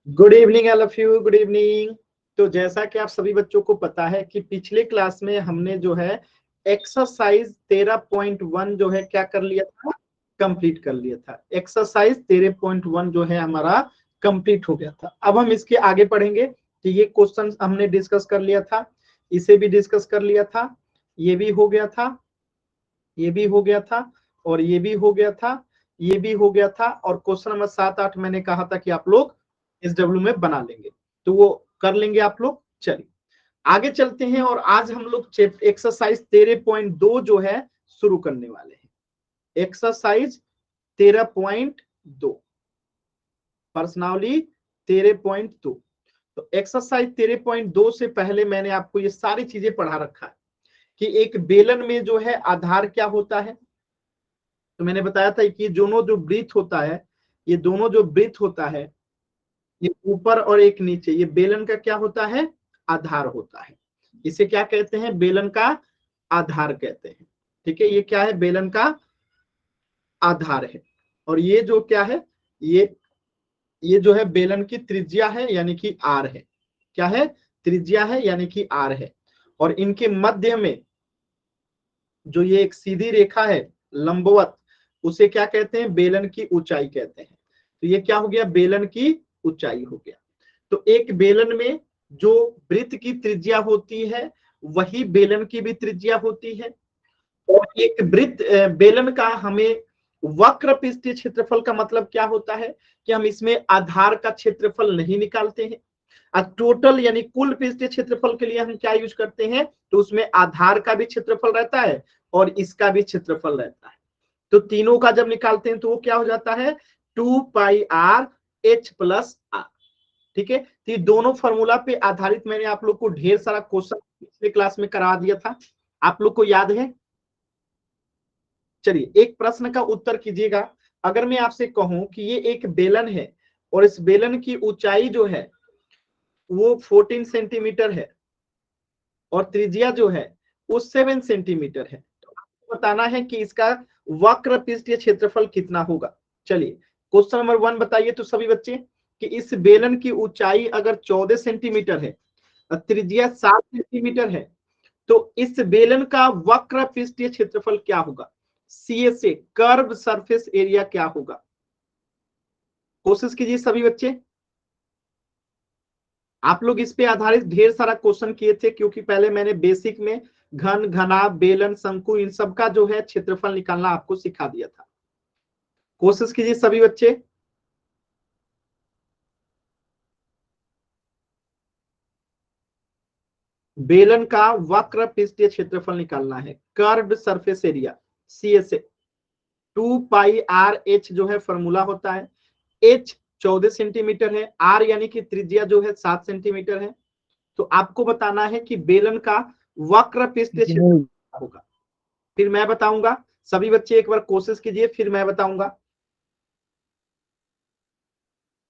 Good evening all of you, good evening. तो जैसा कि आप सभी बच्चों को पता है कि पिछले क्लास में हमने जो है एक्सरसाइज 13.1 जो है क्या कर लिया था, कंप्लीट कर लिया था। एक्सरसाइज 13.1 जो है हमारा कंप्लीट हो गया था। अब हम इसके आगे पढ़ेंगे। तो ये क्वेश्चन हमने डिस्कस कर लिया था, इसे भी डिस्कस कर लिया था, ये भी हो गया था, ये भी हो गया था, और ये भी हो गया था, ये भी हो गया था। और क्वेश्चन नंबर 7-8 मैंने कहा था कि आप लोग SW में बना लेंगे, तो वो कर लेंगे आप लोग। चलिए आगे चलते हैं और आज हम लोग एक्सरसाइज 13.2 जो है शुरू करने वाले हैं। Exercise 13.2 personally 13.2। तो एक्सरसाइज 13.2 से पहले मैंने आपको ये सारी चीजें पढ़ा रखा है कि एक बेलन में जो है आधार क्या होता है। तो मैंने बताया था कि दोनों जो वृत्त होता है, ये दोनों जो वृत्त होता है, ये ऊपर और एक नीचे, ये बेलन का क्या होता है, आधार होता है। इसे क्या कहते हैं, बेलन का आधार कहते हैं। ठीक है, ये क्या है, बेलन का आधार है। और ये जो क्या है, ये जो है बेलन की त्रिज्या है, यानी कि आर है। क्या है, त्रिज्या है यानी कि आर है। और इनके मध्य में जो ये एक सीधी रेखा है लंबवत, उसे क्या कहते हैं, बेलन की ऊंचाई कहते हैं। तो ये क्या हो गया, बेलन की ऊंचाई हो गया। तो एक बेलन में जो वृत्त की त्रिज्या होती है वही बेलन की भी त्रिज्या होती है। और एक वृत्त बेलन का हमें वक्र पृष्ठीय क्षेत्रफल का मतलब क्या होता है कि हम इसमें आधार का क्षेत्रफल नहीं निकालते हैं। टोटल यानी कुल पृष्ठीय क्षेत्रफल के लिए हम क्या यूज करते हैं, तो उसमें आधार का भी क्षेत्रफल रहता है और इसका भी क्षेत्रफल रहता है। तो तीनों का जब निकालते हैं तो वो क्या हो जाता है, 2πr/h+r। ठीक है, तो ये दोनों फॉर्मूला पे आधारित मैंने आप लोग को ढेर सारा क्वेश्चन पिछले क्लास में करा दिया था, आप लोग को याद है। चलिए एक प्रश्न का उत्तर कीजिएगा। अगर मैं आपसे कहूं कि ये एक बेलन है और इस बेलन की ऊंचाई जो है वो 14 सेंटीमीटर है और त्रिज्या जो है वो 7 सेंटीमीटर है, तो आपको बताना है कि इसका वक्र पृष्ठीय क्षेत्रफल कितना होगा। चलिए क्वेश्चन नंबर 1 बताइए तो सभी बच्चे कि इस बेलन की ऊंचाई अगर 14 सेंटीमीटर है और त्रिज्या 7 सेंटीमीटर है, तो इस बेलन का वक्र पृष्ठीय क्षेत्रफल क्या होगा, CSA कर्व सरफेस एरिया क्या होगा। कोशिश कीजिए सभी बच्चे। आप लोग इस पे आधारित ढेर सारा क्वेश्चन किए थे, क्योंकि पहले मैंने बेसिक में घन, घना, बेलन, शंकु इन सब का जो है क्षेत्रफल निकालना आपको सिखा दिया था। कोशिश कीजिए सभी बच्चे। बेलन का वक्र पृष्ठीय क्षेत्रफल निकालना है, curved surface area, CSA। 2πr/h जो है फॉर्मूला होता है। h 14 सेंटीमीटर है, r यानी कि त्रिज्या जो है 7 सेंटीमीटर है। तो आपको बताना है कि बेलन का वक्र पृष्ठीय क्षेत्रफल होगा। फिर मैं बताऊंगा, सभी बच्चे एक बार कोशिश कीजिए, फिर मैं बताऊंगा।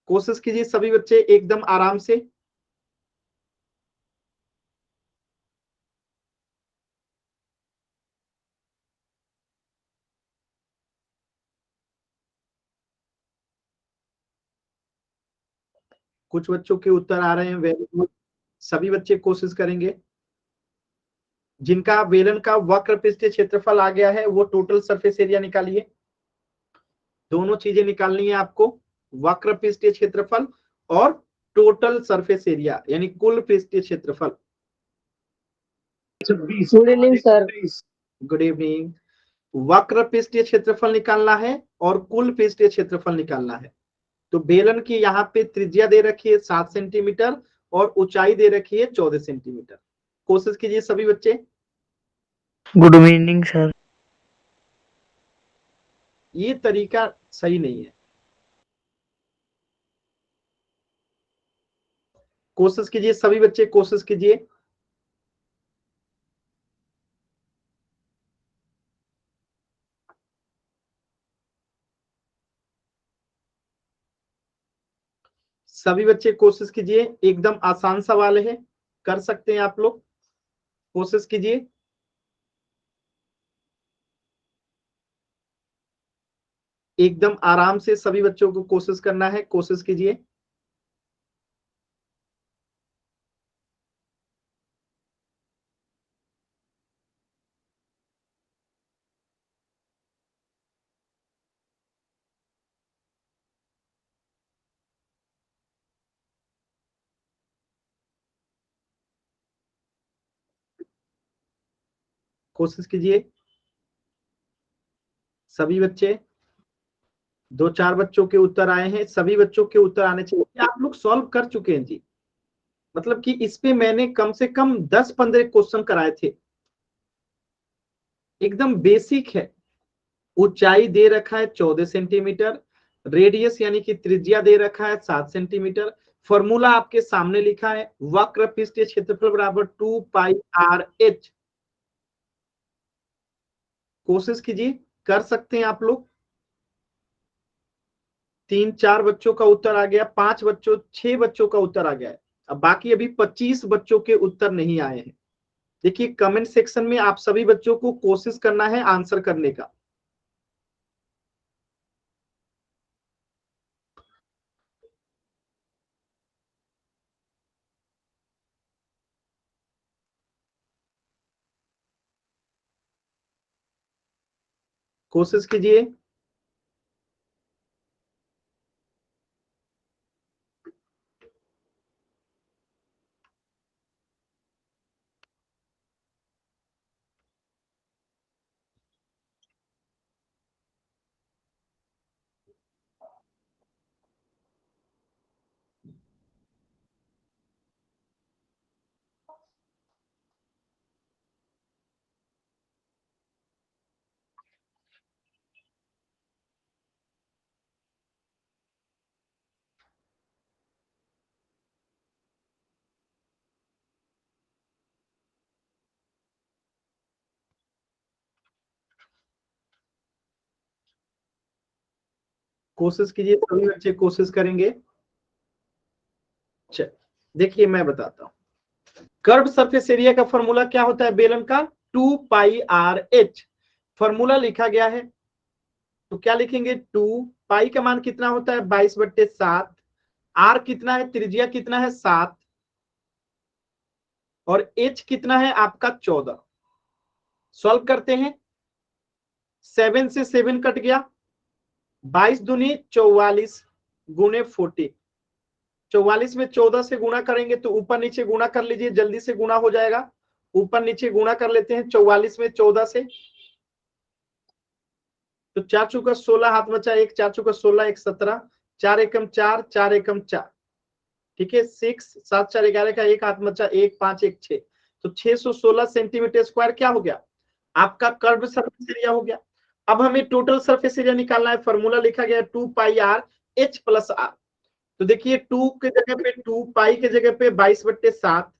कोशिश कीजिए सभी बच्चे एकदम आराम से। कुछ बच्चों के उत्तर आ रहे हैं, वेरी गुड। सभी बच्चे कोशिश करेंगे। जिनका बेलन का वक्र पृष्ठीय क्षेत्रफल आ गया है वो टोटल सरफेस एरिया निकालिए। दोनों चीजें निकालनी है आपको, वक्र पृष्ठीय क्षेत्रफल और टोटल सरफेस एरिया यानी कुल पृष्ठीय क्षेत्रफल। Good evening sir. Good evening. वक्र पृष्ठीय क्षेत्रफल निकालना है और कुल पृष्ठीय क्षेत्रफल निकालना है। तो बेलन की यहाँ पे त्रिज्या दे रखी है 7 सेंटीमीटर और ऊंचाई दे रखी है 14 सेंटीमीटर। कोशिश कीजिए सभी बच्चे। Good evening sir. ये तरीका सही नहीं है। कोशिश कीजिए सभी बच्चे, कोशिश कीजिए। सभी बच्चे कोशिश कीजिए, एकदम आसान सवाल है, कर सकते हैं आप लोग। कोशिश कीजिए। एकदम आराम से सभी बच्चों को कोशिश करना है, कोशिश कीजिए। कोशिश कीजिए सभी बच्चे। 2-4 बच्चों के उत्तर आए हैं, सभी बच्चों के उत्तर आने चाहिए। आप लोग सॉल्व कर चुके हैं जी, मतलब कि इस पे मैंने कम से कम 10-15 क्वेश्चन कराए थे। एकदम बेसिक है। ऊंचाई दे रखा है 14 सेंटीमीटर, रेडियस यानी कि त्रिज्या दे रखा है 7 सेंटीमीटर। फॉर्मूला आपके सामने लिखा है, वक्र पृष्ठीय क्षेत्रफल बराबर 2πr/h। कोशिश कीजिए, कर सकते हैं आप लोग। 3-4 बच्चों का उत्तर आ गया, 5 बच्चों 6 बच्चों का उत्तर आ गया है। अब बाकी अभी 25 बच्चों के उत्तर नहीं आए हैं। देखिए कमेंट सेक्शन में आप सभी बच्चों को कोशिश करना है आंसर करने का। कोशिश कीजिए। कोशिश कीजिए, सभी बच्चे कोशिश करेंगे। देखिए मैं बताता हूं, कर्व सरफेस एरिया का फॉर्मूला क्या होता है बेलन का, 2πr/h। फॉर्मूला लिखा गया है तो क्या लिखेंगे, 2 पाई का मान कितना होता है 22/7, आर कितना है, त्रिज्या कितना है 7, और h कितना है आपका 14। सॉल्व करते हैं, 7 से 7 कट गया, 22 दूनी 44 गुने 40। 44 में 14 से गुणा करेंगे तो ऊपर नीचे गुणा कर लीजिए, जल्दी से गुणा हो जाएगा। ऊपर नीचे गुणा कर लेते हैं 44 में 14 से, तो 4 चौका 16, हाथ बचा 1, 4 चौका 16, 1 17, 4 एकम 4, 4 एकम 4, ठीक है 6, 7 4 11 का 1, हाथ बचा 1, 5 1 6, तो 616 सेंटीमीटर स्क्वायर क्या हो गया आपका कर्व सरफेस एरिया हो गया। अब हमें टोटल सरफेस एरिया निकालना है, फॉर्मूला लिखा गया 2πr/h+r। तो देखिए 2 के जगह पे 2, पाई के जगह पे 22/7,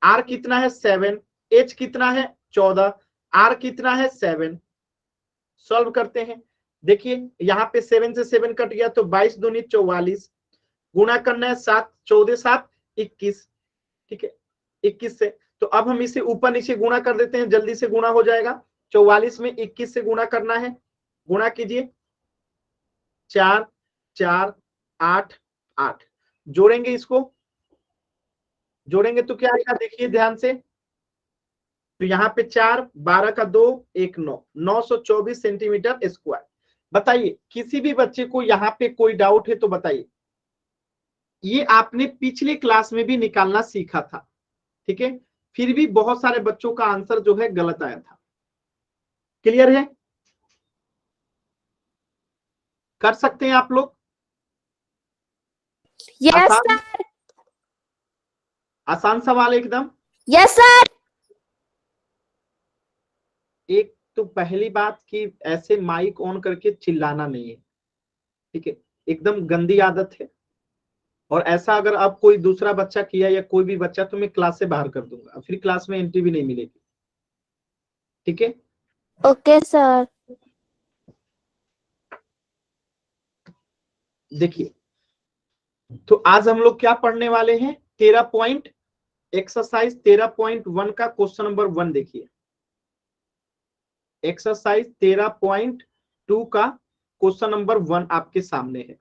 आर कितना है 7, एच कितना है 14, आर कितना है 7। सॉल्व करते हैं, देखिए यहाँ पे 7 से 7 कट गया तो 22 दूनी 44, गुणा करना है 7, 14 7 21, ठीक है 21 से। तो अब हम इसे ऊपर नीचे गुणा कर देते हैं, जल्दी से गुणा हो जाएगा। 44 में 21 से गुणा करना है, गुणा कीजिए 4 4 8 8, जोड़ेंगे इसको, जोड़ेंगे तो क्या आएगा देखिए ध्यान से, तो यहाँ पे 4 12 का 2 1 9, 924 सेंटीमीटर स्क्वायर। बताइए किसी भी बच्चे को यहाँ पे कोई डाउट है तो बताइए। ये आपने पिछले क्लास में भी निकालना सीखा था, ठीक है, फिर भी बहुत सारे बच्चों का आंसर जो है गलत आया था। क्लियर है, कर सकते हैं आप लोग। यस आसान, सर। आसान सवाल एकदम। Yes sir. एक तो पहली बात कि ऐसे माइक ऑन करके चिल्लाना नहीं है, ठीक है, एकदम गंदी आदत है। और ऐसा अगर अब कोई दूसरा बच्चा किया या कोई भी बच्चा, तो मैं क्लास से बाहर कर दूंगा, फिर क्लास में एंट्री भी नहीं मिलेगी, ठीक है। Okay sir. देखिए तो आज हम लोग क्या पढ़ने वाले हैं, 13.1 का क्वेश्चन नंबर 1 देखिए। एक्सरसाइज 13.2 का क्वेश्चन नंबर 1 आपके सामने है।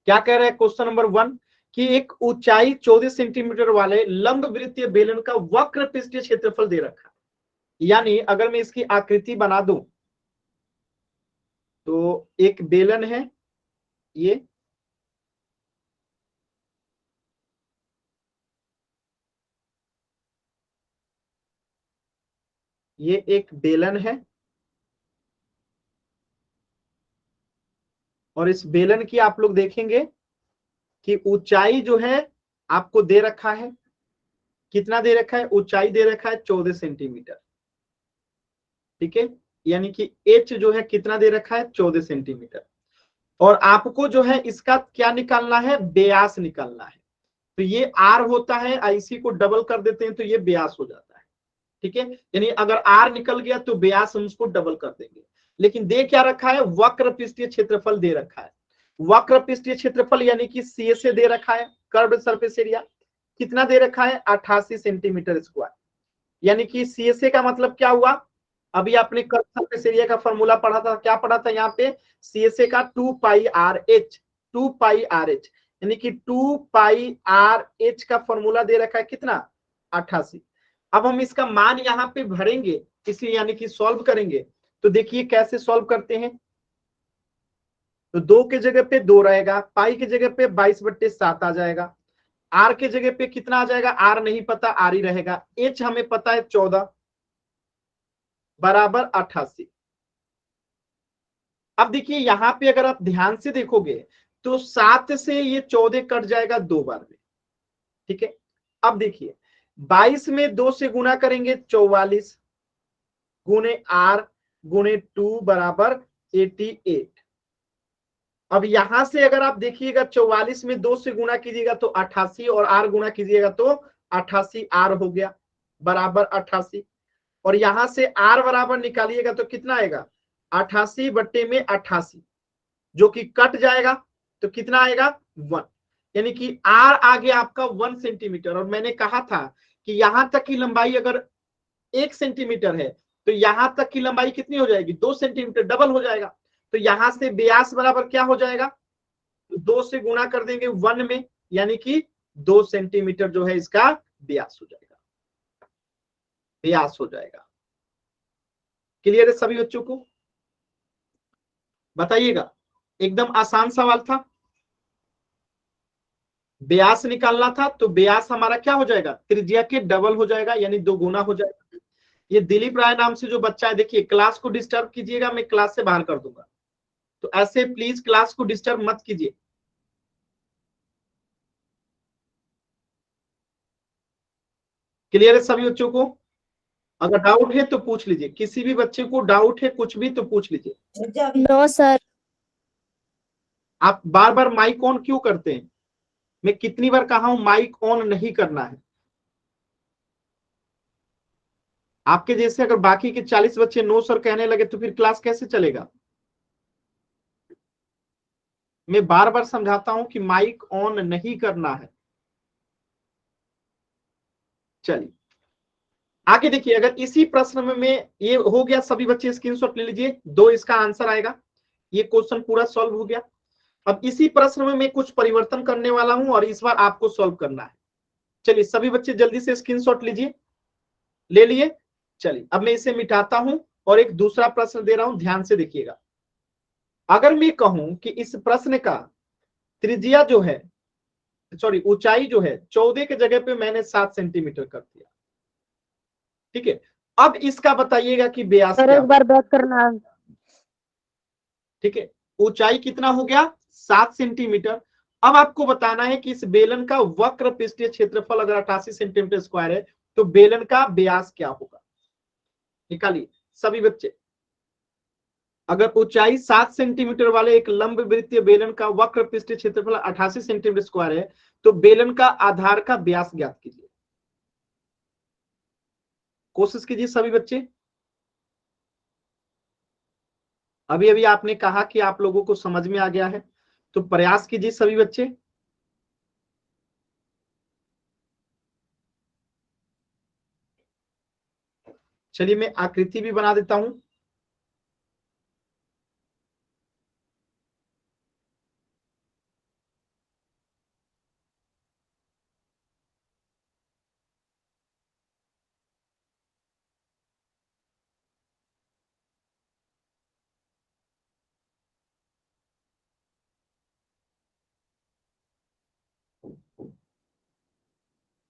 क्या कह रहा है क्वेश्चन नंबर 1 कि एक ऊंचाई 14 सेंटीमीटर वाले लंब वृत्तीय बेलन का वक्र पृष्ठीय क्षेत्रफल दे रखा है। यानी अगर मैं इसकी आकृति बना दूं तो एक बेलन है, ये ये एक बेलन है और इस बेलन की आप लोग देखेंगे कि ऊंचाई जो है आपको दे रखा है, कितना दे रखा है, ऊंचाई दे रखा है 14 सेंटीमीटर। ठीक है, यानी कि एच जो है कितना दे रखा है, 14 सेंटीमीटर। और आपको जो है इसका क्या निकालना है, व्यास निकालना है। तो ये आर होता है, इसी को डबल कर देते हैं तो ये व्यास हो जाता है। ठीक है, यानी अगर आर निकल गया तो व्यास हम उसको डबल कर देंगे। लेकिन दे क्या रखा है, वक्र पृष्ठीय क्षेत्रफल दे रखा है। वक्र पृष्ठीय क्षेत्रफल यानी कि सी से दे रखा है, कर्व्ड सरफेस एरिया कितना दे रखा है, 88 सेंटीमीटर स्क्वायर। यानी कि सी का मतलब क्या हुआ, अभी आपने कर्व सरफेस एरिया का फॉर्मूला पढ़ा था, क्या पढ़ा था यहाँ पे, सी का 2 पाई आर एच, यानी कि 2 पाई आर एच का फॉर्मूला दे रखा है कितना, 88। अब हम इसका मान यहाँ पे भरेंगे, इसलिए यानी कि सॉल्व करेंगे। तो देखिए कैसे सॉल्व करते हैं। तो 2 के जगह पे 2 रहेगा, पाई की जगह पे 22/7 आ जाएगा, आर के जगह पे कितना आ जाएगा, आर नहीं पता, आर ही रहेगा। एच हमें पता है 14 बराबर 88। अब देखिए यहां पे अगर आप ध्यान से देखोगे तो 7 से ये 14 कट जाएगा 2 बार में। ठीक है, अब देखिए 22 में 2 से गुना करेंगे 44 गुने आर गुने 2 बराबर 88। अब यहां से अगर आप देखिएगा 44 में 2 से गुना कीजिएगा तो 88 और आर गुना कीजिएगा तो 88 आर हो गया बराबर 88। और यहां से आर बराबर निकालिएगा तो कितना आएगा, 88/88, जो कि कट जाएगा तो कितना आएगा 1, यानी कि आर आ गया आपका 1 सेंटीमीटर। और मैंने कहा था कि यहां तक की लंबाई अगर 1 सेंटीमीटर है तो यहां तक की लंबाई कितनी हो जाएगी, 2 सेंटीमीटर, डबल हो जाएगा। तो यहां से व्यास बराबर क्या हो जाएगा, 2 से गुणा कर देंगे 1 में, यानी कि 2 सेंटीमीटर जो है इसका व्यास हो जाएगा, व्यास हो जाएगा। क्लियर है सभी बच्चों को, बताइएगा। एकदम आसान सवाल था, व्यास निकालना था तो व्यास हमारा क्या हो जाएगा, त्रिज्या के डबल हो जाएगा, यानी 2 गुना हो जाएगा। ये दिलीप राय नाम से जो बच्चा है, देखिए क्लास को डिस्टर्ब कीजिएगा, मैं क्लास से बाहर कर दूंगा, तो ऐसे प्लीज क्लास को डिस्टर्ब मत कीजिए। क्लियर है सभी बच्चों को, अगर डाउट है तो पूछ लीजिए, किसी भी बच्चे को डाउट है कुछ भी तो पूछ लीजिए। No sir. आप बार बार माइक ऑन क्यों करते हैं, मैं कितनी बार कहा हूं माइक ऑन नहीं करना है। आपके जैसे अगर बाकी के 40 बच्चे नो सर कहने लगे तो फिर क्लास कैसे चलेगा। मैं बार बार समझाता हूं कि माइक ऑन नहीं करना है। चलिए आगे देखिए, अगर इसी प्रश्न में ये हो गया, सभी बच्चे स्क्रीनशॉट ले लीजिए, 2 इसका आंसर आएगा, ये क्वेश्चन पूरा सॉल्व हो गया। अब इसी प्रश्न में मैं कुछ परिवर्तन करने वाला हूं और इस बार आपको सॉल्व करना है। चलिए सभी बच्चे जल्दी से स्क्रीनशॉट लीजिए, ले लिए। चलिए अब मैं इसे मिटाता हूं और एक दूसरा प्रश्न दे रहा हूं, ध्यान से देखिएगा। अगर मैं कहूं कि इस प्रश्न का त्रिज्या जो है, सॉरी ऊंचाई जो है 14 के जगह पे मैंने 7 सेंटीमीटर कर दिया। ठीक है, अब इसका बताइएगा कि व्यास सर क्या एक हो। बार बैक करना। ठीक है, ऊंचाई कितना हो गया, 7 सेंटीमीटर। अब आपको बताना है कि इस बेलन का वक्र पृष्ठीय क्षेत्रफल अगर 88 सेंटीमीटर स्क्वायर है तो बेलन का व्यास क्या होगा, निकालिए सभी बच्चे। अगर ऊंचाई 7 सेंटीमीटर वाले एक लंब वृत्तीय बेलन का वक्र पृष्ठीय क्षेत्रफल 88 सेंटीमीटर स्क्वायर है तो बेलन का आधार का व्यास ज्ञात कीजिए। कोशिश कीजिए सभी बच्चे। अभी अभी आपने कहा कि आप लोगों को समझ में आ गया है, तो प्रयास कीजिए सभी बच्चे। चलिए मैं आकृति भी बना देता हूं।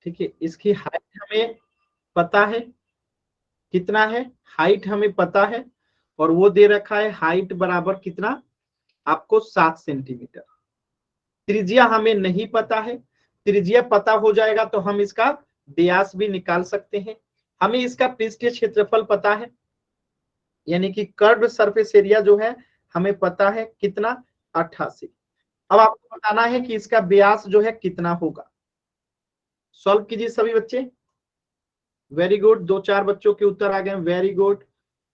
ठीक है, इसकी हाइट हमें पता है, कितना है, हाइट हमें पता है और वो दे रखा है हाइट बराबर कितना आपको 7 सेंटीमीटर। त्रिज्या हमें नहीं पता है, त्रिज्या पता हो जाएगा तो हम इसका व्यास भी निकाल सकते हैं। हमें इसका पृष्ठीय क्षेत्रफल पता है, यानी कि कर्व सरफेस एरिया जो है हमें पता है कितना 88। अब आपको बताना है कि इसका व्यास जो है कितना होगा। सॉल्व कीजिए सभी बच्चे। वेरी गुड, 2-4 बच्चों के उत्तर आ गए, वेरी गुड,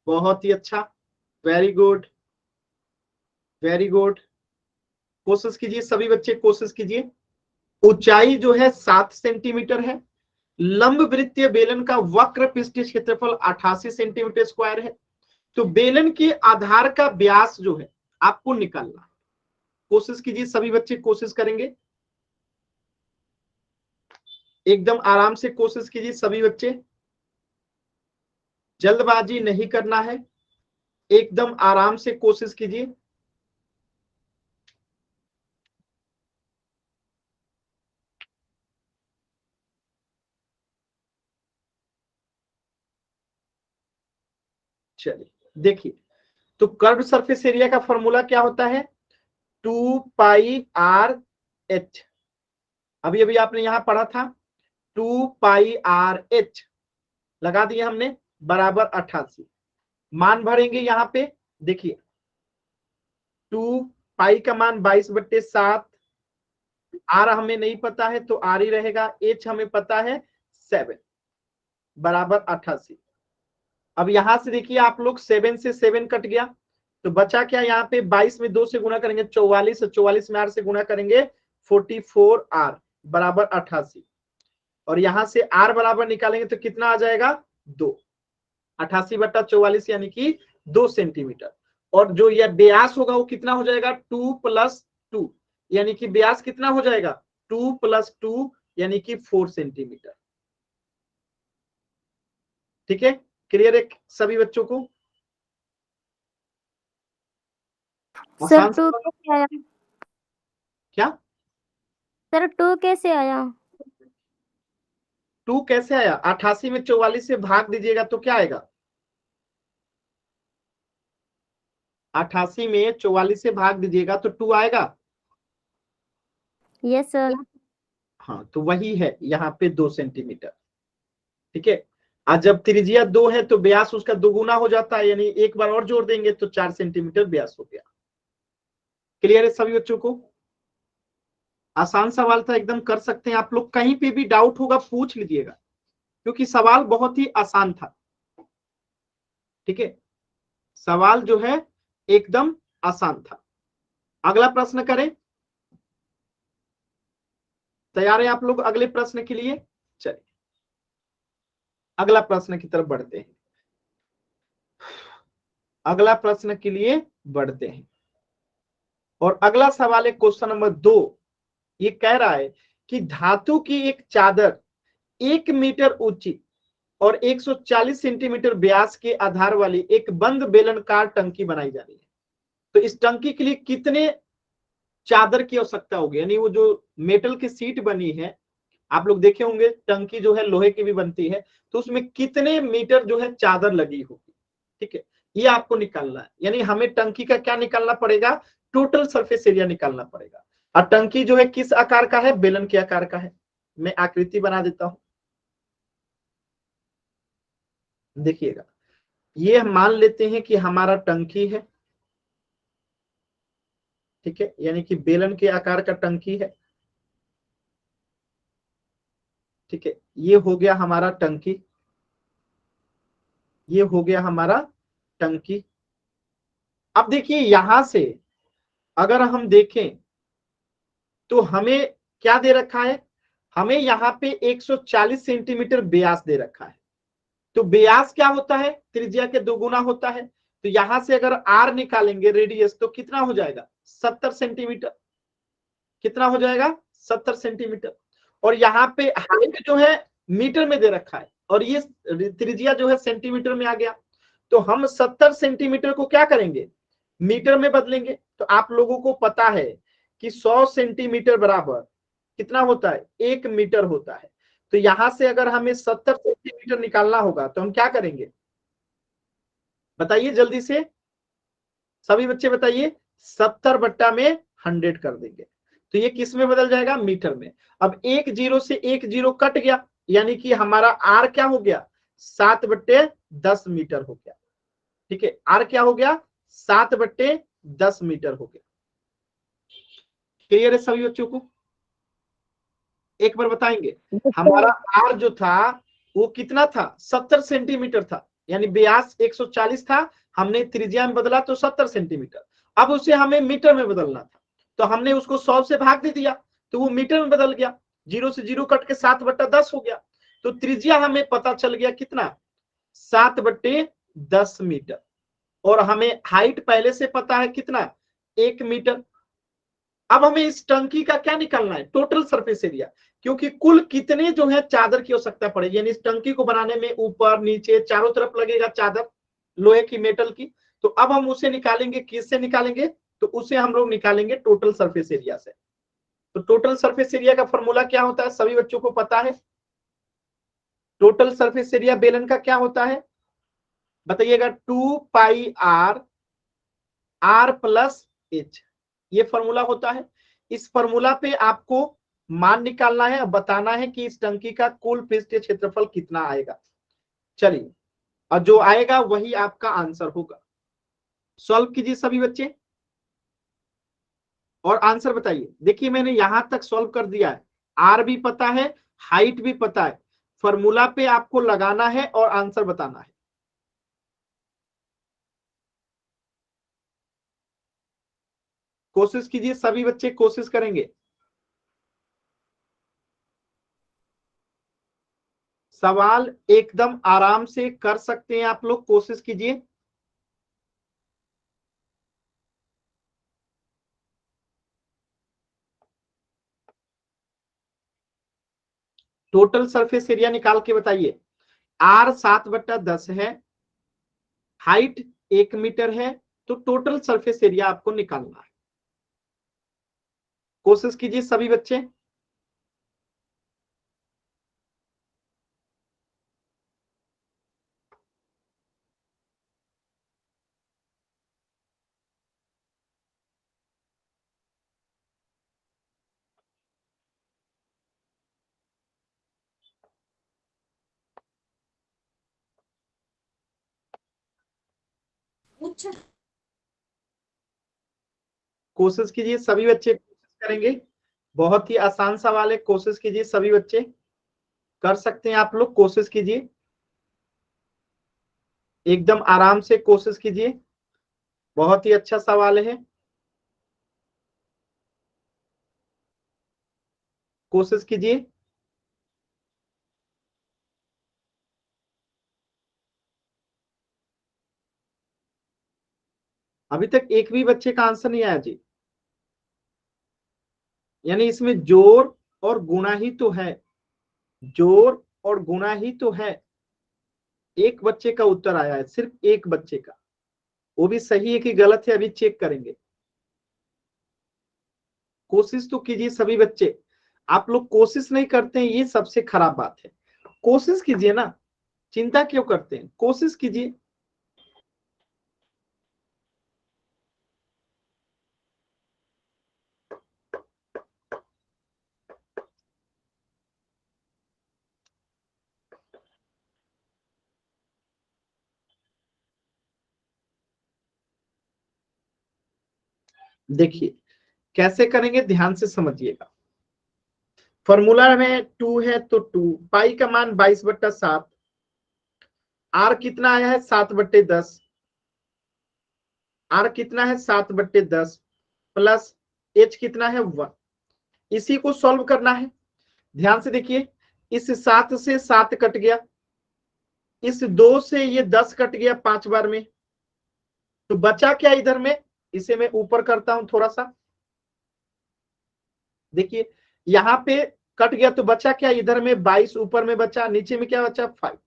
बहुत ही अच्छा, वेरी गुड वेरी गुड। कोशिश कीजिए सभी बच्चे, कोशिश कीजिए। ऊंचाई जो है 7 सेंटीमीटर है, लंब वृत्तीय बेलन का वक्र पृष्ठीय क्षेत्रफल 88 सेंटीमीटर स्क्वायर है। तो बेलन के आधार का व्यास जो है आपको निकालना है। कोशिश कीजिए सभी बच्चे, कोशिश करेंगे, एकदम आराम से कोशिश कीजिए सभी बच्चे, जल्दबाजी नहीं करना है, एकदम आराम से कोशिश कीजिए। चलिए देखिए, तो कर्व सरफेस एरिया का फॉर्मूला क्या होता है, 2πr(h). अभी अभी आपने यहां पढ़ा था 2πr(h) लगा दिया हमने, बराबर 88। मान भरेंगे यहां पे, देखिए 2 का मान 22/7, आर हमें नहीं पता है तो आर ही रहेगा, एच हमें पता है 7 बराबर 88। अब यहां से देखिए आप लोग 7 से 7 कट गया तो बचा क्या, यहाँ पे 22 में 2 से गुना करेंगे 44, 44 में 8 से गुना करेंगे 44r बराबर 88। और यहां से r बराबर निकालेंगे तो कितना आ जाएगा 2, 88/44 यानी कि 2 सेंटीमीटर। और जो यह व्यास होगा वो कितना हो जाएगा 2 + 2, यानी कि व्यास कितना हो जाएगा 2 + 2 यानी कि 4 सेंटीमीटर। ठीक है, क्लियर है सभी बच्चों को? सर आसान 2 सवाल। कैसे आया? क्या सर 2 कैसे आया? 2 कैसे आया, 88 में 44 से भाग दीजिएगा तो क्या आएगा, 88 में 44 से भाग दीजिएगा तो 2 आएगा। Yes sir. हाँ तो वही है यहाँ पे 2 सेंटीमीटर। ठीक है, आज जब त्रिज्या 2 है तो व्यास उसका दोगुना हो जाता है, यानी एक बार और जोड़ देंगे तो 4 सेंटीमीटर व्यास हो गया। क्लियर है सभी बच्चों को? आसान सवाल था, एकदम कर सकते हैं आप लोग, कहीं पे भी डाउट होगा पूछ लीजिएगा क्योंकि सवाल बहुत ही आसान था। ठीक है, सवाल जो है एकदम आसान था। अगला प्रश्न करें, तैयार है आप लोग अगले प्रश्न के लिए? चलिए अगला प्रश्न की तरफ बढ़ते हैं, अगला प्रश्न के लिए बढ़ते हैं। और अगला सवाल है क्वेश्चन नंबर 2। ये कह रहा है कि धातु की एक चादर 1 मीटर ऊंची और 140 सेंटीमीटर व्यास के आधार वाली एक बंद बेलनाकार टंकी बनाई जा रही है। तो इस टंकी के लिए कितने चादर की आवश्यकता होगी, यानी वो जो मेटल की सीट बनी है, आप लोग देखे होंगे टंकी जो है लोहे की भी बनती है, तो उसमें कितने मीटर जो है चादर लगी होगी। ठीक है, ये आपको निकालना है, यानी हमें टंकी का क्या निकालना पड़ेगा, टोटल सरफेस एरिया निकालना पड़ेगा। और टंकी जो है किस आकार का है, बेलन के आकार का है। मैं आकृति बना देता हूं, देखिएगा, ये मान लेते हैं कि हमारा टंकी है। ठीक है, यानी कि बेलन के आकार का टंकी है। ठीक है, ये हो गया हमारा टंकी, ये हो गया हमारा टंकी। अब देखिए यहां से अगर हम देखें तो हमें क्या दे रखा है, हमें यहाँ पे 140 सेंटीमीटर व्यास दे रखा है। तो व्यास क्या होता है, त्रिज्या के दोगुना होता है। तो यहां से अगर आर निकालेंगे रेडियस तो कितना हो जाएगा 70 सेंटीमीटर। कितना हो जाएगा 70 सेंटीमीटर। और यहाँ पे हाइट जो है मीटर में दे रखा है और ये त्रिज्या जो है सेंटीमीटर में आ गया। तो हम 70 सेंटीमीटर को क्या करेंगे, मीटर में बदलेंगे। तो आप लोगों को पता है कि 100 सेंटीमीटर बराबर कितना होता है, 1 मीटर होता है। तो यहां से अगर हमें 70 सेंटीमीटर निकालना होगा तो हम क्या करेंगे, बताइए जल्दी से, सभी बच्चे बताइए। 70 बट्टा में 100 कर देंगे तो ये किस में बदल जाएगा, मीटर में। अब एक जीरो से एक जीरो कट गया, यानी कि हमारा आर क्या हो गया, 7/10 मीटर हो गया। ठीक है, आर क्या हो गया, 7/10 मीटर हो गया। क्लियर है सभी बच्चों को? एक बार बताएंगे, हमारा आर जो था वो कितना था, 70 सेंटीमीटर था, यानी व्यास 140 था, हमने त्रिज्या में बदला तो 70 सेंटीमीटर। अब उसे हमें मीटर में बदलना था, तो हमने उसको 100 से भाग दे दिया तो वो मीटर में बदल गया, जीरो से जीरो कट के 7/10 हो गया। तो त्रिज्या हमें पता चल गया कितना, 7/10 मीटर। और हमें हाइट पहले से पता है कितना, 1 मीटर। अब हमें इस टंकी का क्या निकालना है, टोटल सरफेस एरिया, क्योंकि कुल कितने जो है चादर की आवश्यकता पड़ेगी, यानी इस टंकी को बनाने में ऊपर नीचे चारों तरफ लगेगा चादर लोहे की, मेटल की। तो अब हम उसे निकालेंगे, किससे निकालेंगे, तो उसे हम लोग निकालेंगे टोटल सरफेस एरिया से। तो टोटल सरफेस एरिया का फॉर्मूला क्या होता है, सभी बच्चों को पता है? टोटल सरफेस एरिया बेलन का क्या होता है, बताइएगा, 2πr r+h, ये फॉर्मूला होता है। इस फॉर्मूला पे आपको मान निकालना है, बताना है कि इस टंकी का कुल पृष्ठीय क्षेत्रफल कितना आएगा। चलिए, और जो आएगा वही आपका आंसर होगा। सॉल्व कीजिए सभी बच्चे और आंसर बताइए। देखिए मैंने यहां तक सॉल्व कर दिया है, आर भी पता है, हाइट भी पता है, फॉर्मूला पे आपको लगाना है और आंसर बताना है। कोशिश कीजिए, सभी बच्चे कोशिश करेंगे। सवाल एकदम आराम से कर सकते हैं आप लोग, कोशिश कीजिए। टोटल सरफेस एरिया निकाल के बताइए। आर 7/10 है, हाइट 1 मीटर है, तो टोटल सरफेस एरिया आपको निकालना है। कोशिश कीजिए सभी बच्चे। कोशिश कीजिए सभी बच्चे, कोशिश करेंगे। बहुत ही आसान सवाल है, कोशिश कीजिए सभी बच्चे, कर सकते हैं आप लोग, कोशिश कीजिए एकदम आराम से, कोशिश कीजिए। बहुत ही अच्छा सवाल है, कोशिश कीजिए। अभी तक एक भी बच्चे का आंसर नहीं आया जी, यानी इसमें जोर और गुणा ही तो है, जोर और गुणा ही तो है। एक बच्चे का उत्तर आया है, सिर्फ एक बच्चे का, वो भी सही है कि गलत है अभी चेक करेंगे। कोशिश तो कीजिए सभी बच्चे, आप लोग कोशिश नहीं करते हैं, ये सबसे खराब बात है। कोशिश कीजिए ना, चिंता क्यों करते हैं, कोशिश कीजिए। देखिए कैसे करेंगे, ध्यान से समझिएगा। फॉर्मूला में 2 है तो 2, पाई का मान 22/7, आर कितना आया है 7/10, आर कितना है 7/10 प्लस एच कितना है 1। इसी को सॉल्व करना है, ध्यान से देखिए। इस 7 से 7 कट गया, इस 2 से ये 10 कट गया 5 बार में, तो बचा क्या इधर में, इसे मैं ऊपर करता हूं थोड़ा सा। देखिए यहाँ पे कट गया तो बचा क्या, इधर में 22 ऊपर में बचा, नीचे में क्या बचा 5।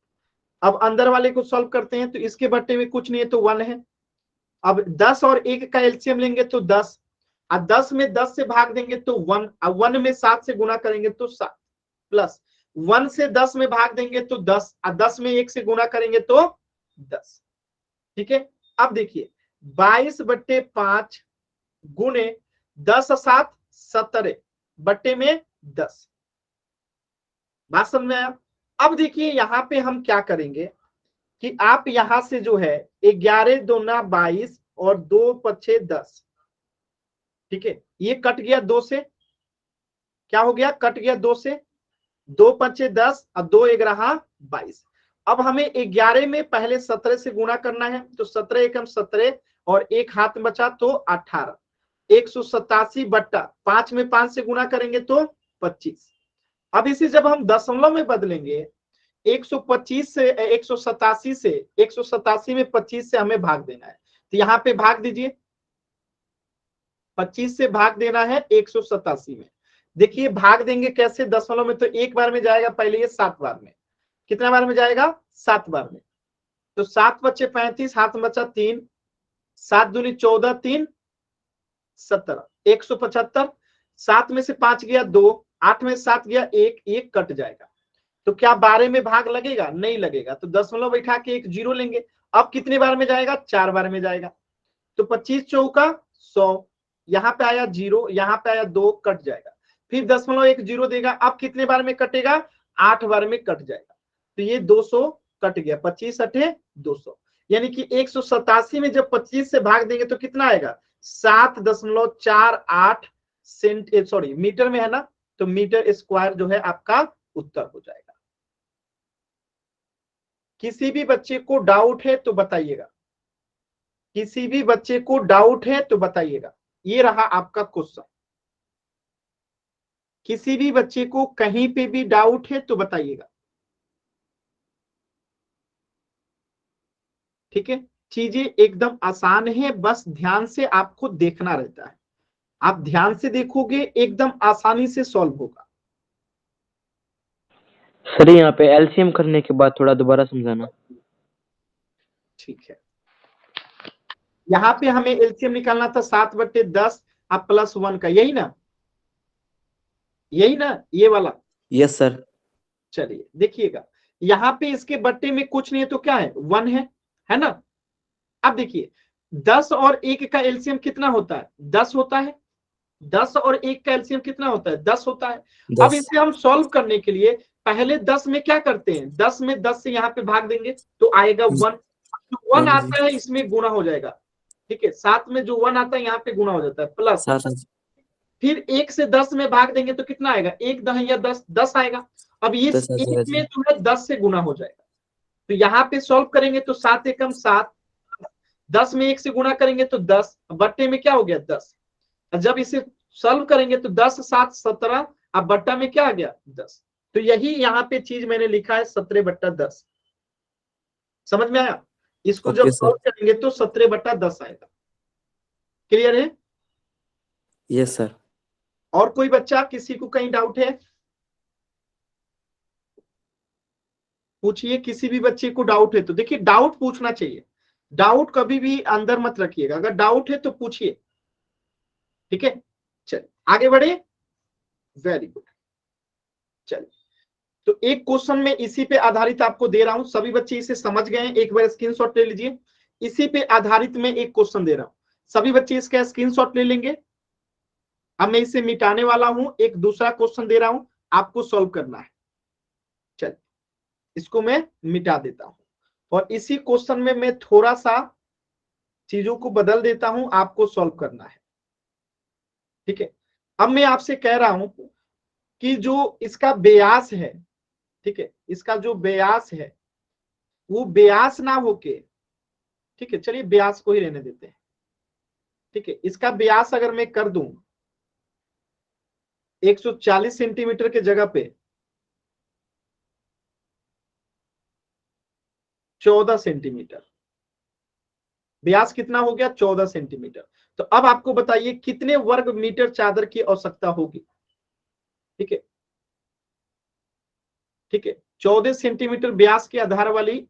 अब अंदर वाले को सॉल्व करते हैं, तो इसके बट्टे में कुछ नहीं है तो 1 है। अब 10 और 1 का एलसीएम लेंगे तो 10, और 10 में 10 से भाग देंगे तो 1, और 1 में 7 से गुना करेंगे तो 7, प्लस 1 से 10 में भाग देंगे तो 10, और 10 में 1 से गुना करेंगे तो 10। ठीक है, अब देखिए 22/5 गुणे 10 7 17 बट्टे में 10। बात समझ में आया? अब देखिए यहां पे हम क्या करेंगे कि आप यहां से जो है 11 दूना 22 और 2 पछे 10, ठीक है, ये कट गया 2 से, क्या हो गया, कट गया 2 से, 2 पछे 10 और 2 11 22। अब हमें 11 में पहले 17 से गुणा करना है, तो 17 एकम 17 और एक हाथ में बचा तो 18, 187 बट्टा 5 में 5 से गुणा करेंगे तो 25। अब इसे जब हम दशमलव में बदलेंगे 125 से 187 से 187 में 25 से हमें भाग देना है, तो यहाँ पे भाग दीजिए, 25 से भाग देना है 187 में। देखिए भाग देंगे कैसे दशमलव में, तो एक बार में जाएगा, पहले ये 7 बार में, कितना बार में जाएगा, 7 बार में, तो 7 बच्चे 35, हाथ में बचा 3, 7 दूनी 14, 3 17, 175, 7 में से 5 गया 2, 8 में 7 गया 1, 1 कट जाएगा, तो क्या 12 में भाग लगेगा, नहीं लगेगा, तो दशमलव बैठा के एक जीरो लेंगे। अब कितने बार में जाएगा, 4 बार में जाएगा, तो 25 चौका 100, यहाँ पे आया 0, यहाँ पे आया 2, कट जाएगा, फिर दशमलव एक जीरो देगा, अब कितने बार में कटेगा, 8 बार में कट जाएगा, तो ये 200 कट गया, 25 अठे 200, यानी कि 187 में जब 25 से भाग देंगे तो कितना आएगा, 7.48 सॉरी मीटर में है ना, तो मीटर स्क्वायर जो है आपका उत्तर हो जाएगा। किसी भी बच्चे को डाउट है तो बताइएगा, किसी भी बच्चे को डाउट है तो बताइएगा, ये रहा आपका क्वेश्चन। किसी भी बच्चे को कहीं पे भी डाउट है तो बताइएगा, ठीक है, चीजें एकदम आसान है, बस ध्यान से आपको देखना रहता है, आप ध्यान से देखोगे एकदम आसानी से सॉल्व होगा। सर यहाँ पे एलसीएम करने के बाद थोड़ा दोबारा समझाना। ठीक है, यहाँ पे हमें एलसीएम निकालना था 7/10 अब +1 का, यही ना, यही ना, ये वाला। Yes sir. चलिए देखिएगा, यहाँ पे इसके बट्टे में कुछ नहीं है तो क्या है, 1 है ना। अब देखिए 10 और 1 का एलसीएम कितना होता है, 10 होता है, 10 और 1 का एलसीएम कितना होता है, 10 होता है। अब इसे हम सॉल्व करने के लिए पहले 10 में क्या करते हैं, 10 में 10 से यहाँ पे भाग देंगे तो आएगा 1, 1 आता है इसमें गुणा हो जाएगा, ठीक है, 7 में जो 1 आता है यहाँ पे गुणा हो जाता है प्लस, फिर 1 से 10 में भाग देंगे तो कितना आएगा, 1 10 10, 10 आएगा। अब ये 1 में जो है 10 से गुणा हो जाएगा, तो यहाँ पे सॉल्व करेंगे तो 7 एकम 7, 10 में 1 से गुणा करेंगे तो 10, बट्टे में क्या हो गया 10, जब इसे सॉल्व करेंगे तो 10 7 17, अब बट्टा में क्या आ गया 10, तो यही यहाँ पे चीज मैंने लिखा है 17/10। समझ में आया, इसको जब सॉल्व करेंगे तो 17/10 आएगा। क्लियर है? Yes sir. और कोई बच्चा, किसी को कहीं डाउट है पूछिए, किसी भी बच्चे को डाउट है तो देखिए डाउट पूछना चाहिए, डाउट कभी भी अंदर मत रखिएगा, अगर डाउट है तो पूछिए, ठीक है। चलिए आगे बढ़े, वेरी गुड। चलिए तो एक क्वेश्चन में इसी पे आधारित आपको दे रहा हूं, सभी बच्चे इसे समझ गए हैं, एक बार स्क्रीनशॉट ले लीजिए, इसी पे आधारित में एक क्वेश्चन दे रहा हूं, सभी बच्चे इसका स्क्रीनशॉट ले लेंगे। अब मैं इसे मिटाने वाला हूं, एक दूसरा क्वेश्चन दे रहा हूं, आपको सॉल्व करना है। चलिए इसको मैं मिटा देता हूं और इसी क्वेश्चन में मैं थोड़ा सा चीजों को बदल देता हूं, आपको सॉल्व करना है, ठीक है। अब मैं आपसे कह रहा हूं कि जो इसका व्यास है, ठीक है, इसका जो व्यास है वो व्यास ना होके, ठीक है, चलिए व्यास को ही रहने देते हैं, ठीक है, इसका व्यास अगर मैं कर दूं 140 सेंटीमीटर के जगह पे 14 सेंटीमीटर, व्यास कितना हो गया 14 सेंटीमीटर, तो अब आपको बताइए कितने वर्ग मीटर चादर की आवश्यकता होगी, ठीक है, ठीक है, 14 सेंटीमीटर व्यास के आधार वाली,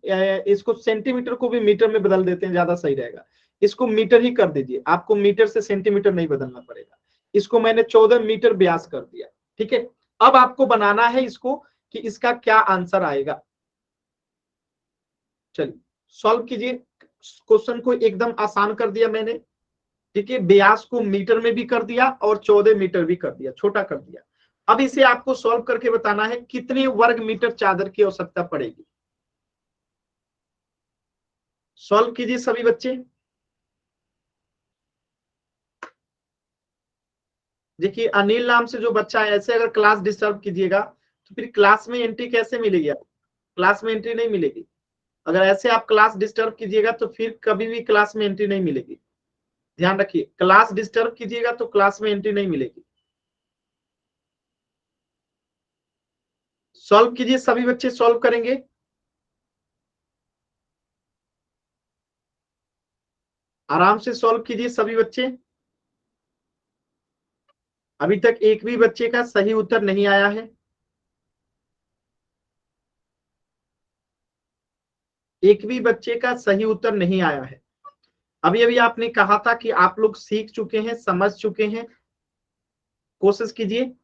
इसको सेंटीमीटर को भी मीटर में बदल देते हैं, ज्यादा सही रहेगा, इसको मीटर ही कर दीजिए, आपको मीटर से सेंटीमीटर नहीं बदलना पड़ेगा, इसको मैंने 14 मीटर व्यास कर दिया, ठीक है। अब आपको बनाना है इसको कि इसका क्या आंसर आएगा, चलिए सॉल्व कीजिए, क्वेश्चन को एकदम आसान कर दिया मैंने, ठीक है। व्यास को मीटर में भी कर दिया और 14 मीटर भी कर दिया, छोटा कर दिया। अब इसे आपको सॉल्व करके बताना है कितने वर्ग मीटर चादर की आवश्यकता पड़ेगी। सॉल्व कीजिए सभी बच्चे। देखिए अनिल नाम से जो बच्चा है, ऐसे अगर क्लास डिस्टर्ब कीजिएगा तो फिर क्लास में एंट्री कैसे मिलेगी? क्लास में एंट्री नहीं मिलेगी। अगर ऐसे आप क्लास डिस्टर्ब कीजिएगा तो फिर कभी भी क्लास में एंट्री नहीं मिलेगी। ध्यान रखिए, क्लास डिस्टर्ब कीजिएगा तो क्लास में एंट्री नहीं मिलेगी। सॉल्व कीजिए सभी बच्चे, सॉल्व करेंगे। आराम से सॉल्व कीजिए सभी बच्चे। अभी तक एक भी बच्चे का सही उत्तर नहीं आया है। एक भी बच्चे का सही उत्तर नहीं आया है। अभी अभी आपने कहा था कि आप लोग सीख चुके हैं, समझ चुके हैं। कोशिश कीजिए।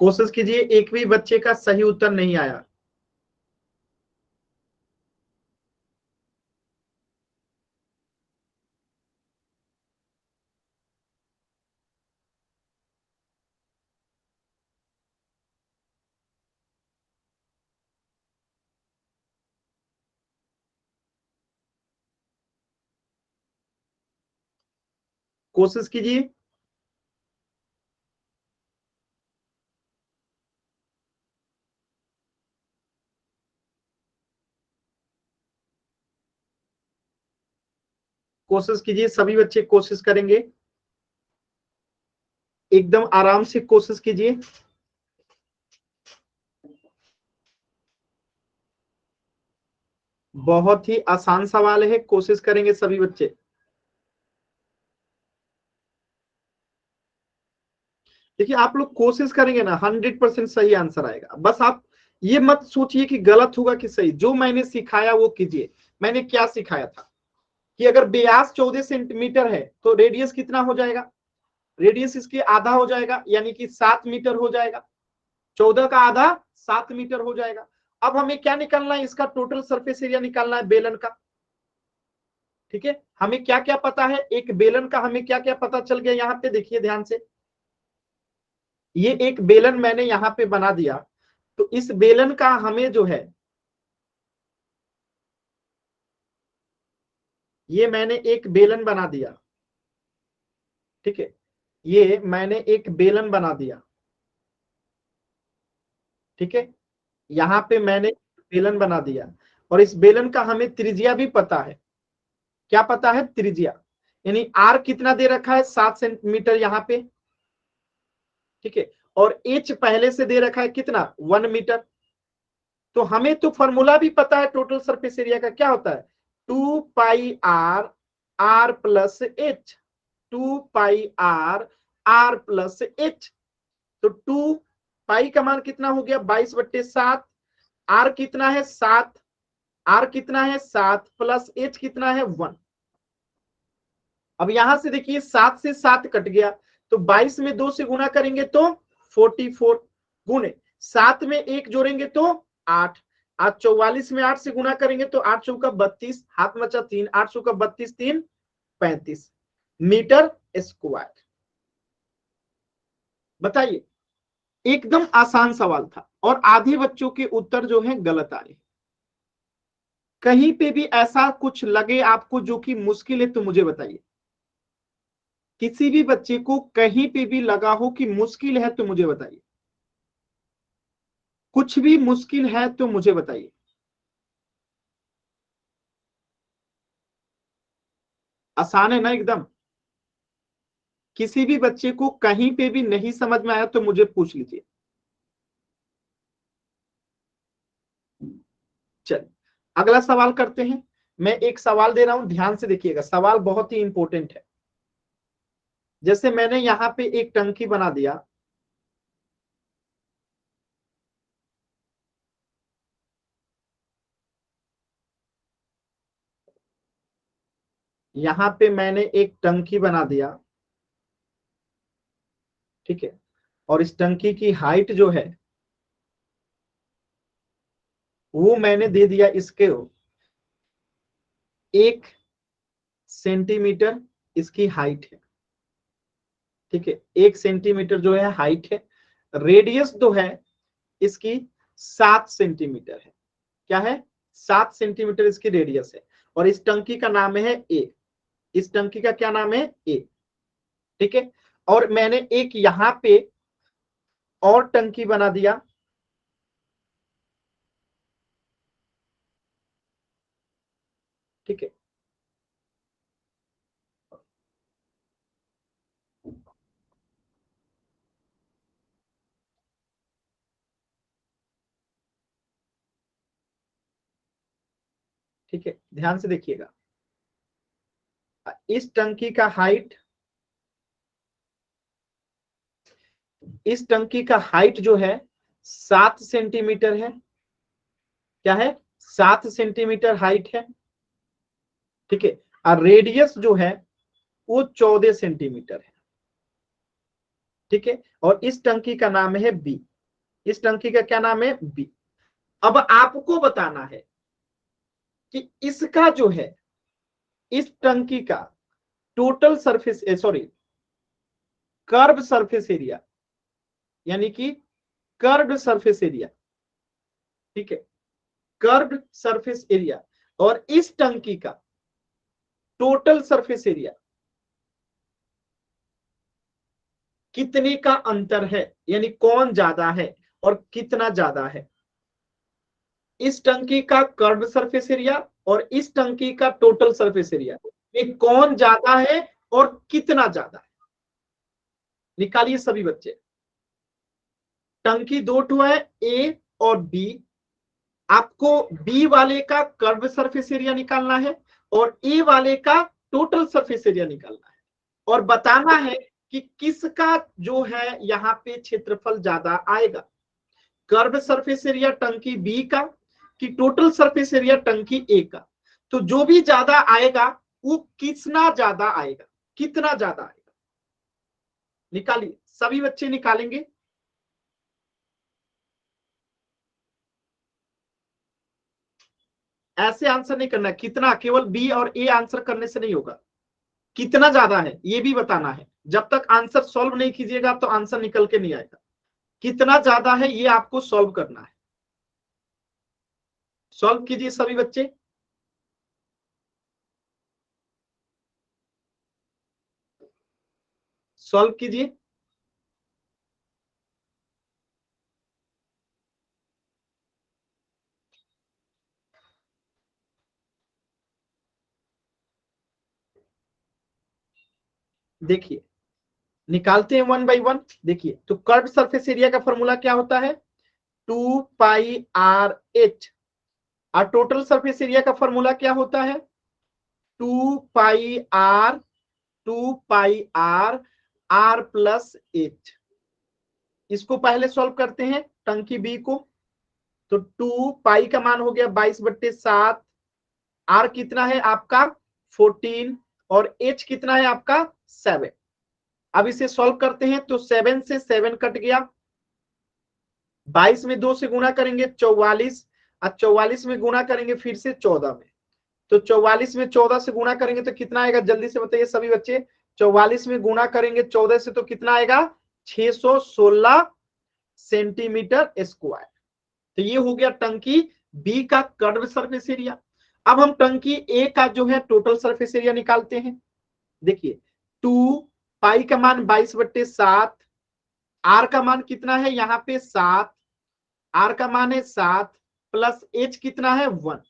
कोशिश कीजिए, एक भी बच्चे का सही उत्तर नहीं आया। कोशिश कीजिए। कोशिश कीजिए सभी बच्चे, कोशिश करेंगे। एकदम आराम से कोशिश कीजिए। बहुत ही आसान सवाल है, कोशिश करेंगे सभी बच्चे। देखिए आप लोग कोशिश करेंगे ना, 100% सही आंसर आएगा। बस आप ये मत सोचिए कि गलत होगा कि सही। जो मैंने सिखाया वो कीजिए। मैंने क्या सिखाया था कि अगर व्यास 14 सेंटीमीटर है तो रेडियस कितना हो जाएगा? रेडियस इसके आधा हो जाएगा, यानी कि 7 मीटर हो जाएगा। 14 का आधा 7 मीटर हो जाएगा। अब हमें क्या निकालना है? इसका टोटल सरफेस एरिया निकालना है बेलन का। ठीक है, हमें क्या क्या पता है? एक बेलन का हमें क्या क्या पता चल गया? यहाँ पे देखिए ध्यान से, ये एक बेलन मैंने यहाँ पे बना दिया। तो इस बेलन का हमें जो है, ये मैंने एक बेलन बना दिया। ठीक है, ये मैंने एक बेलन बना दिया। ठीक है, यहाँ पे मैंने बेलन बना दिया और इस बेलन का हमें त्रिज्या भी पता है। क्या पता है? त्रिज्या। यानी आर कितना दे रखा है? 7 सेंटीमीटर यहाँ पे। ठीक है, और एच पहले से दे रखा है कितना? 1 मीटर। तो हमें तो फॉर्मूला भी पता है टोटल सरफेस एरिया का। क्या होता है? 2 pi r plus h. 2 pi r plus h. तो 2 पाई का मान कितना हो गया? 22/7। आर कितना है? 7। आर कितना है? 7 प्लस एच कितना है? 1। अब यहां से देखिए 7 से 7 कट गया, तो 22 में 2 से गुना करेंगे तो 44 गुणे 7 में 1 जोड़ेंगे तो 8। आज 44 में 8 से गुना करेंगे तो 8 चौका 32, हाथ में 3, 8 चौका 32, 3 35 मीटर स्क्वायर। बताइए, एकदम आसान सवाल था और आधे बच्चों के उत्तर जो है गलत आए। कहीं पे भी ऐसा कुछ लगे आपको जो कि मुश्किल है तो मुझे बताइए। किसी भी बच्चे को कहीं पे भी लगा हो कि मुश्किल है तो मुझे बताइए। कुछ भी मुश्किल है तो मुझे बताइए। आसान है ना एकदम? किसी भी बच्चे को कहीं पे भी नहीं समझ में आया तो मुझे पूछ लीजिए। चलिए अगला सवाल करते हैं। मैं एक सवाल दे रहा हूं, ध्यान से देखिएगा, सवाल बहुत ही इंपॉर्टेंट है। जैसे मैंने यहां पे एक टंकी बना दिया। यहां पे मैंने एक टंकी बना दिया। ठीक है, और इस टंकी की हाइट जो है वो मैंने दे दिया इसके 1 सेंटीमीटर इसकी हाइट है। ठीक है, 1 सेंटीमीटर जो है हाइट है। रेडियस जो है इसकी 7 सेंटीमीटर है। क्या है? 7 सेंटीमीटर इसकी रेडियस है। और इस टंकी का नाम है ए। इस टंकी का क्या नाम है? ए। ठीक है, और मैंने एक यहां पे और टंकी बना दिया। ठीक है, ठीक है, ध्यान से देखिएगा। इस टंकी का हाइट, इस टंकी का हाइट जो है 7 सेंटीमीटर है। क्या है? 7 सेंटीमीटर हाइट है। ठीक है, और रेडियस जो है वो 14 सेंटीमीटर है। ठीक है, और इस टंकी का नाम है बी। इस टंकी का क्या नाम है? बी। अब आपको बताना है कि इसका जो है, इस टंकी का total surface, sorry, curve surface area, यानी कि कर्व्ड सरफेस एरिया। ठीक है, कर्व्ड सरफेस एरिया और इस टंकी का टोटल सरफेस एरिया कितने का अंतर है, यानी कौन ज्यादा है और कितना ज्यादा है। इस टंकी का कर्व सरफेस एरिया और इस टंकी का टोटल सरफेस एरिया, ये कौन ज्यादा है और कितना ज्यादा है। निकालिए सभी बच्चे। टंकी दो ठो है, ए और बी। आपको बी वाले का कर्व सरफेस एरिया निकालना है और ए वाले का टोटल सरफेस एरिया निकालना है, और बताना है कि किसका जो है यहाँ पे क्षेत्रफल ज्यादा आएगा। कर्व सरफेस एरिया टंकी बी का कि टोटल सरफेस एरिया टंकी ए का। तो जो भी ज्यादा आएगा वो कितना ज्यादा आएगा, कितना ज्यादा आएगा। निकालिए, सभी बच्चे निकालेंगे। ऐसे आंसर नहीं करना है, कितना, केवल बी और ए आंसर करने से नहीं होगा। कितना ज्यादा है ये भी बताना है। जब तक आंसर सॉल्व नहीं कीजिएगा तो आंसर निकल के नहीं आएगा। कितना ज्यादा है ये आपको सॉल्व करना है। सॉल्व कीजिए सभी बच्चे। सॉल्व कीजिए। देखिए, निकालते हैं वन बाई वन। देखिए, तो कर्व सरफेस एरिया का फॉर्मूला क्या होता है? 2πr(h). और टोटल सरफेस एरिया का फॉर्मूला क्या होता है? 2πr, 2πr r+h। इसको पहले सॉल्व करते हैं टंकी बी को। तो 2 का मान हो गया 22/7। आर कितना है आपका? 14। और h कितना है आपका? 7। अब इसे सॉल्व करते हैं तो 7 से 7 कट गया। 22 में 2 से गुणा करेंगे 44, और 44 में गुणा करेंगे फिर से 14 में। तो 44 में 14 से गुणा करेंगे तो कितना आएगा? जल्दी से बताइए सभी बच्चे। 44 में गुणा करेंगे 14 से तो कितना आएगा? 616 सेंटीमीटर स्क्वायर। तो ये हो गया टंकी बी का कर्व सरफेस एरिया। अब हम टंकी ए का जो है टोटल सरफेस एरिया निकालते हैं। देखिए, 2 का मान 22/7। आर का मान कितना है यहाँ पे? 7। आर का मान है 7 प्लस एच कितना है? 1।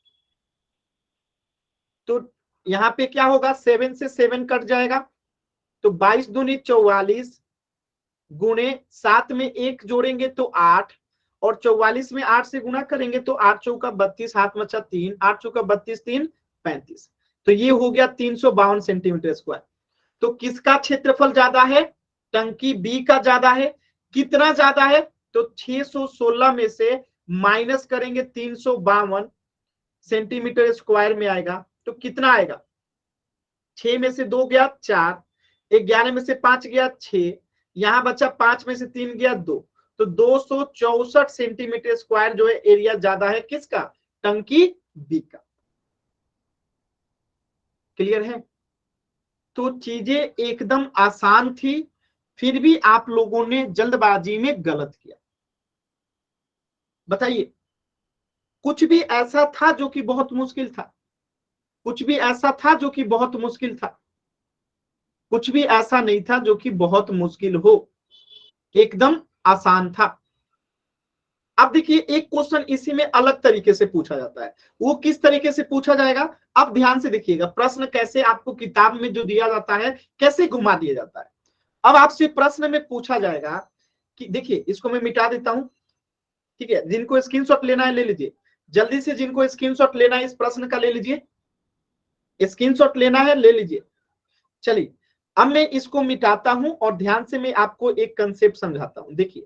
तो यहाँ पे क्या होगा? 7 से 7 कट जाएगा तो 22 दूनी 44 गुणे 7 में 1 जोड़ेंगे तो 8, और 44 में 8 से गुणा करेंगे तो 8 चौका 32, हाथ बचा 3, 8 चौका 32, 3 35। तो ये हो गया 352 सेंटीमीटर स्क्वायर। तो किसका क्षेत्रफल ज्यादा है? टंकी बी का ज्यादा है। कितना ज्यादा है? तो 616 में से माइनस करेंगे 352 सेंटीमीटर स्क्वायर में आएगा तो कितना आएगा? 6 में से 2 गया 4, 11 में से 5 गया 6, यहां बच्चा 5 में से 3 गया 2, तो 264 सेंटीमीटर स्क्वायर जो है एरिया ज्यादा है किसका, टंकी बी का। क्लियर है। तो चीजें एकदम आसान थी, फिर भी आप लोगों ने जल्दबाजी में गलत किया। बताइए, कुछ भी ऐसा था जो कि बहुत मुश्किल था? कुछ भी ऐसा था जो कि बहुत मुश्किल था? कुछ भी ऐसा नहीं था जो कि बहुत मुश्किल हो, एकदम आसान था। अब देखिए, एक क्वेश्चन इसी में अलग तरीके से पूछा जाता है। वो किस तरीके से पूछा जाएगा, अब ध्यान से देखिएगा। प्रश्न कैसे आपको किताब में जो दिया जाता है कैसे घुमा दिया जाता है। अब आपसे प्रश्न में पूछा जाएगा कि, देखिए इसको मैं मिटा देता हूं, ठीक है। जिनको स्क्रीनशॉट लेना है ले लीजिए, जल्दी से जिनको स्क्रीनशॉट लेना है इस प्रश्न का ले लीजिए, स्क्रीनशॉट लेना है ले लीजिए। चलिए, अब मैं इसको मिटाता हूं और ध्यान से मैं आपको एक कंसेप्ट समझाता हूं। देखिए,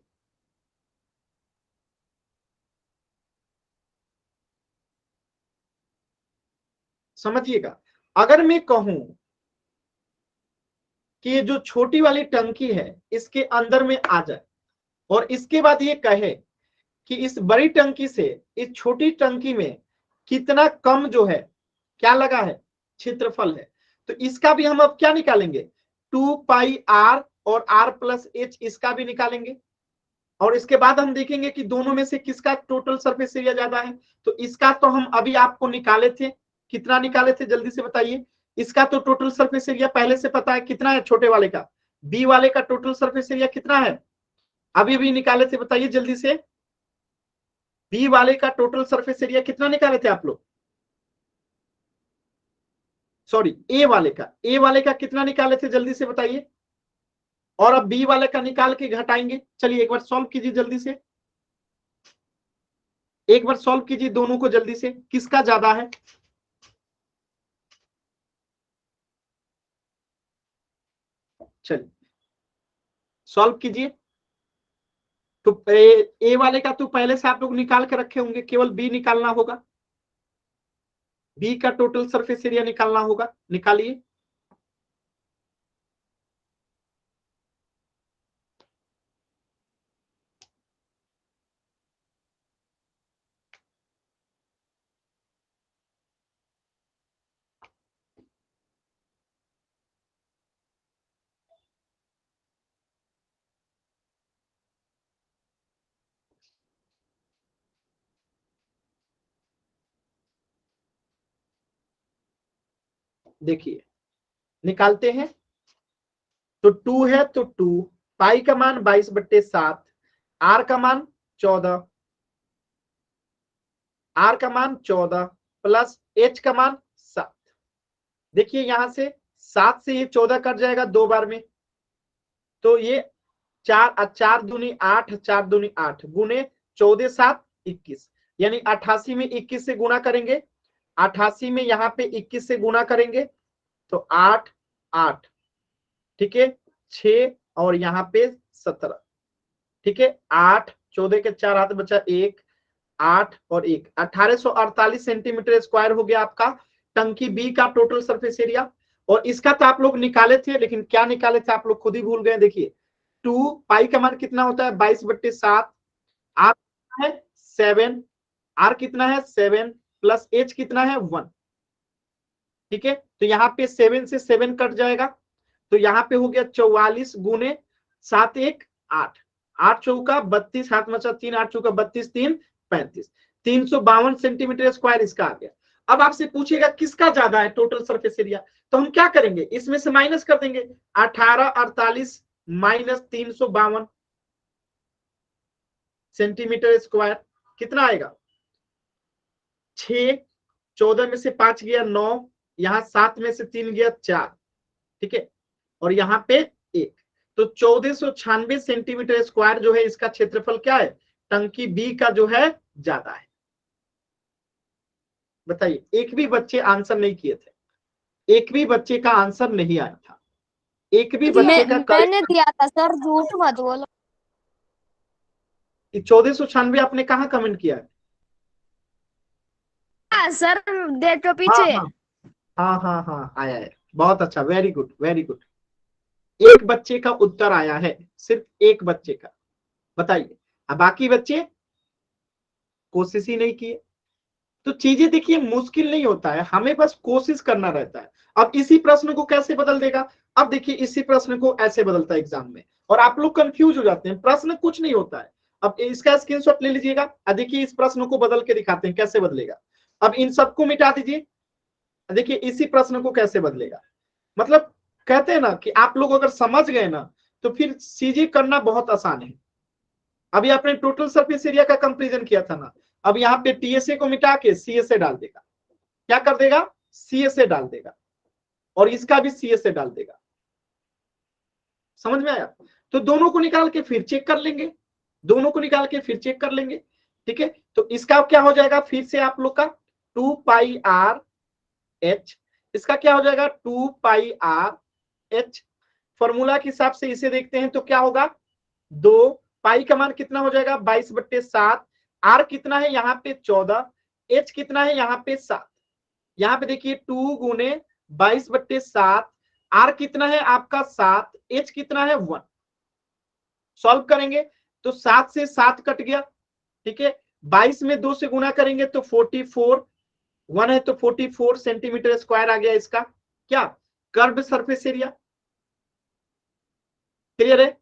समझिएगा। अगर मैं कहूं कि ये जो छोटी वाली टंकी है इसके अंदर में आ जाए, और इसके बाद ये कहे कि इस बड़ी टंकी से इस छोटी टंकी में कितना कम जो है क्या लगा है, क्षेत्रफल है, तो इसका भी हम अब क्या निकालेंगे, 2πr और r+h इसका भी निकालेंगे। और इसके बाद हम देखेंगे कि दोनों में से किसका टोटल सरफेस एरिया ज्यादा है। तो इसका तो हम अभी आपको निकाले थे, कितना निकाले थे जल्दी से बताइए। इसका तो टोटल सरफेस एरिया पहले से पता है कितना है, छोटे वाले का, बी वाले का टोटल सरफेस एरिया कितना है, अभी अभी निकाले थे, बताइए जल्दी से। बी वाले का टोटल सरफेस एरिया कितना निकाले थे आप लोग, सॉरी ए वाले का कितना निकाले थे जल्दी से बताइए। और अब बी वाले का निकाल के घटाएंगे। चलिए एक बार सॉल्व कीजिए जल्दी से, एक बार सॉल्व कीजिए दोनों को जल्दी से, किसका ज्यादा है। चलिए सॉल्व कीजिए। तो ए वाले का तो पहले से आप लोग निकाल के रखे होंगे, केवल बी निकालना होगा, बी का टोटल सरफेस एरिया निकालना होगा, निकालिए। देखिए निकालते हैं, तो 2 है तो 2, पाई का मान 22/7, आर का मान 14, आर का मान 14 प्लस एच का मान 7। देखिए यहां से 7 से ये 14 कट जाएगा 2 बार में, तो ये 4 दूनी 8, 4 दूनी 8 गुने 14×7 21, यानी 88 में 21 से गुणा करेंगे, 88 में यहाँ पे 21 से गुणा करेंगे तो 8 8, ठीक है, 6 और यहाँ पे 17, ठीक है, 8 14 के 4 हाथ बचा 1, 8 और 1 1848 सेंटीमीटर स्क्वायर हो गया आपका टंकी बी का टोटल सरफेस एरिया। और इसका तो आप लोग निकाले थे, लेकिन क्या निकाले थे आप लोग खुद ही भूल गए। देखिए 2 पाई का मान कितना होता है 22/7, आर है 7, आर कितना है 7 प्लस एच कितना है 1, ठीक है। तो यहाँ पे 7 से 7 कट जाएगा, तो यहाँ पे हो गया 44 गुने 7 1 8, 8 चौका 32, हाथ मचा 3, 8 चौका 32, 3 35, 352 सेंटीमीटर स्क्वायर इसका आ गया। अब आपसे पूछेगा किसका ज्यादा है टोटल सरफेस एरिया, तो हम क्या करेंगे, इसमें से माइनस कर देंगे, 1848 माइनस 352 सेंटीमीटर स्क्वायर कितना आएगा, 6, 14 में से 5 गया 9, यहाँ 7 में से 3 गया 4, ठीक है, और यहाँ पे 1, तो 1496 सेंटीमीटर स्क्वायर जो है इसका क्षेत्रफल क्या है, टंकी बी का जो है ज्यादा है। बताइए, एक भी बच्चे आंसर नहीं किए थे, एक भी बच्चे का आंसर नहीं आया था, एक भी बच्चे का मैंने दिया था सर, झूठ मत बोलो। 1496 आपने कहा कमेंट किया है, सर देखो हाँ पीछे। हाँ हाँ हाँ हाँ आया है, बहुत अच्छा, वेरी गुड वेरी गुड। एक बच्चे का उत्तर आया है, सिर्फ एक बच्चे का, बताइए। अब बाकी बच्चे कोशिश ही नहीं किए। तो चीजें देखिए मुश्किल नहीं होता है, हमें बस कोशिश करना रहता है। अब इसी प्रश्न को कैसे बदल देगा? अब देखिए इसी प्रश्न को ऐसे बदलता है एग्जाम में, और आप लोग कंफ्यूज हो जाते हैं। प्रश्न कुछ नहीं होता है। अब इसका स्क्रीनशॉट ले लीजिएगा। देखिए इस प्रश्न को बदल के दिखाते हैं कैसे बदलेगा। अब इन सबको मिटा दीजिए, देखिए इसी प्रश्न को कैसे बदलेगा। मतलब कहते हैं ना कि आप लोग अगर समझ गए ना तो फिर चीजें करना बहुत आसान है। अभी आपने टोटल सरफेस एरिया का कंपैरिजन किया था ना, अब यहाँ पे टीएसए को मिटा के सीएसए डाल देगा। क्या कर देगा? सीएसए डाल देगा, और इसका भी सीएसए डाल देगा। समझ में आया? तो दोनों को निकाल के फिर चेक कर लेंगे, दोनों को निकाल के फिर चेक कर लेंगे। ठीक है, तो इसका क्या हो जाएगा फिर से आप लोग का 2 पाई आर एच, इसका क्या हो जाएगा 2 पाई आर एच। फॉर्मूला के हिसाब से इसे देखते हैं तो क्या होगा, 2 पाई का मान कितना हो जाएगा 22/7, आर कितना है यहाँ पे 14, एच कितना है यहाँ पे 7। यहाँ पे देखिए 2 गुने 22/7, आर कितना है आपका 7, एच कितना है 1। सॉल्व करेंगे तो 7 से 7 कट गया। ठीक है, 22 में 2 से गुना करेंगे तो 44, 1 है तो 44 सेंटीमीटर स्क्वायर आ गया इसका क्या, कर्व सरफेस एरिया। क्लियर है?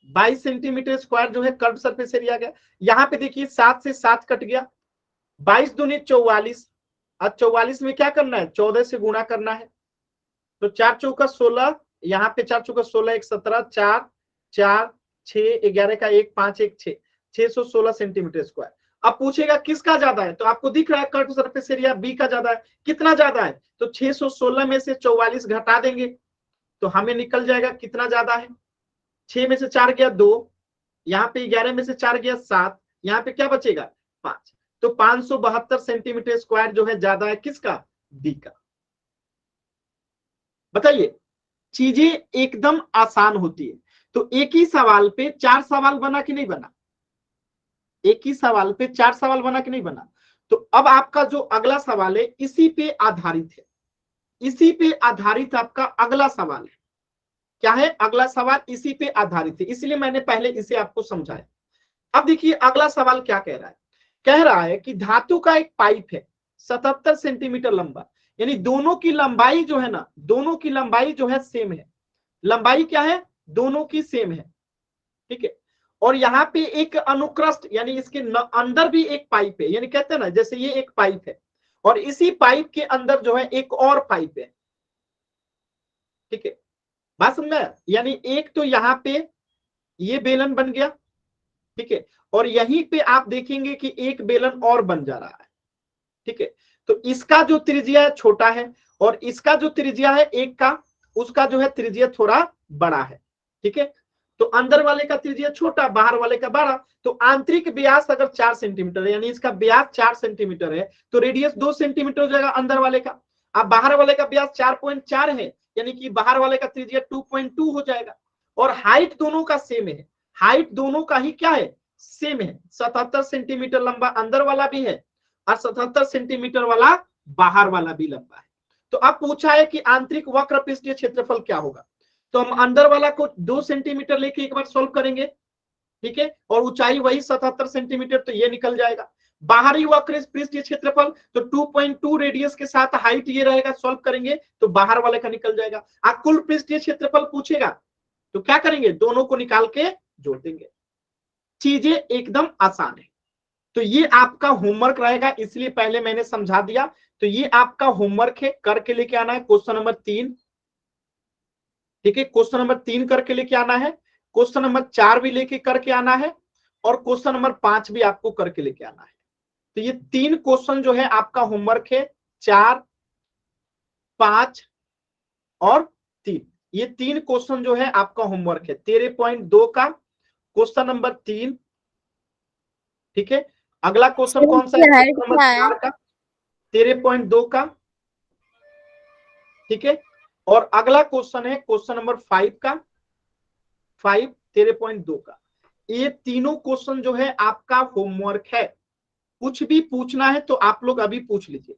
22 सेंटीमीटर स्क्वायर जो है कर्व सरफेस एरिया गया। यहाँ पे देखिए 7 से 7 कट गया, 22 दूनी 44, अब 44 में क्या करना है 14 से गुणा करना है, तो 4 चौका 16, यहाँ पे 4 चौका 16, 1 17, 4 4 6 11 का 1 5 1 6, 616 सेंटीमीटर स्क्वायर। अब पूछेगा किसका ज्यादा है, तो आपको दिख रहा है कर्व सरफेस एरिया बी का ज्यादा है। कितना ज्यादा है, तो 616 में से 44 घटा देंगे तो हमें निकल जाएगा कितना ज्यादा है। 6 में से 4 गया 2, यहाँ पे 11 में से 4 गया 7, यहाँ पे क्या बचेगा 5। तो 572 सेंटीमीटर स्क्वायर जो है ज्यादा है किसका, डी का। बताइए, चीजें एकदम आसान होती है। तो एक ही सवाल पे 4 सवाल बना कि नहीं बना, एक ही सवाल पे 4 सवाल बना कि नहीं बना। तो अब आपका जो अगला सवाल है इसी पे आधारित है, इसी पे आधारित आपका अगला सवाल है। क्या है अगला सवाल, इसी पे आधारित है, इसलिए मैंने पहले इसे आपको समझाया। अब देखिए अगला सवाल क्या कह रहा है, कह रहा है कि धातु का एक पाइप है 77 सेंटीमीटर लंबा, यानी दोनों की लंबाई जो है ना, दोनों की लंबाई जो है सेम है। लंबाई क्या है, दोनों की सेम है। ठीक है, और यहाँ पे एक अनुक्रस्ट यानी इसके अंदर भी एक पाइप है, यानी कहते हैं ना जैसे ये एक पाइप है और इसी पाइप के अंदर जो है एक और पाइप है। ठीक है, बात समझ में? यानी एक तो यहाँ पे ये बेलन बन गया, ठीक है, और यहीं पे आप देखेंगे कि एक बेलन और बन जा रहा है। ठीक है, तो इसका जो त्रिज्या है छोटा है और इसका जो त्रिज्या है एक का, उसका जो है त्रिज्या थोड़ा बड़ा है। ठीक है, तो अंदर वाले का त्रिज्या छोटा, बाहर वाले का बड़ा। तो आंतरिक व्यास अगर 4 सेंटीमीटर है, यानी इसका व्यास 4 सेंटीमीटर है, तो रेडियस 2 सेंटीमीटर हो जाएगा अंदर वाले का। अब बाहर वाले का व्यास 4.4 है, यानी कि बाहर वाले का त्रिज्या 2.2 हो जाएगा। और हाइट दोनों का सेम है, हाइट दोनों का ही क्या है, सेम है। 77 सेंटीमीटर लंबा अंदर वाला भी है और 77 सेंटीमीटर वाला बाहर वाला भी लंबा है। तो अब पूछा है कि आंतरिक वक्र पृष्ठीय क्षेत्रफल क्या होगा, तो हम अंदर वाला को 2 सेंटीमीटर लेके एक बार सॉल्व करेंगे। ठीक है, और ऊंचाई वही 77 सेंटीमीटर, तो ये निकल जाएगा। बाहरी वक्र पृष्ठीय क्षेत्रफल तो 2.2 रेडियस के साथ हाइट ये रहेगा, सॉल्व करेंगे तो बाहर वाले का निकल जाएगा। आप कुल पृष्ठीय क्षेत्रफल पूछेगा तो क्या करेंगे, दोनों को निकाल के जोड़ देंगे। चीजें एकदम आसान है। तो ये आपका होमवर्क रहेगा, इसलिए पहले मैंने समझा दिया। तो ये आपका होमवर्क है, करके लेके आना है क्वेश्चन नंबर 3। ठीक है, क्वेश्चन नंबर 3 करके लेके आना है, क्वेश्चन नंबर 4 भी लेके करके आना है, और क्वेश्चन नंबर 5 भी आपको करके लेके आना है। तो ये 3 क्वेश्चन जो है आपका होमवर्क है, 4 5 और 3। ये 3 क्वेश्चन जो है आपका होमवर्क है 13.2 का क्वेश्चन नंबर 3। ठीक है, अगला क्वेश्चन कौन सा है, क्वेश्चन नंबर 4 का 13.2 का। ठीक है, और अगला क्वेश्चन है क्वेश्चन नंबर 5 का, 5 13.2 का। ये तीनों क्वेश्चन जो है आपका होमवर्क है। कुछ भी पूछना है तो आप लोग अभी पूछ लीजिए।